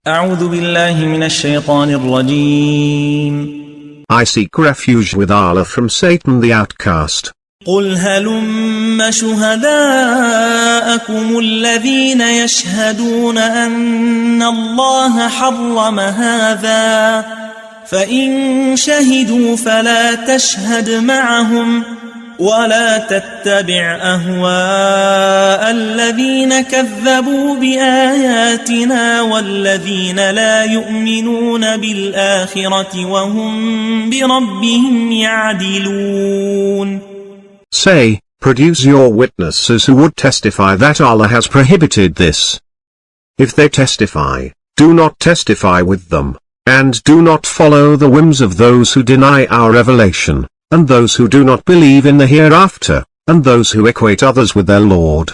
أعوذ بالله من الشيطان الرجيم. I seek refuge with Allah from Satan the outcast. قل هلم شهداءكم الذين يشهدون أن الله حرم هذا فإن شهدوا فلا تشهد معهم ولا تتبع أهواء الذين كذبوا بآياتنا والذين لا يؤمنون بالآخرة وهم بربهم يعدلون. Say, produce your witnesses who would testify that Allah has prohibited this. If they testify, do not testify with them, and do not follow the whims of those who deny our revelation, and those who do not believe in the hereafter, and those who equate others with their Lord.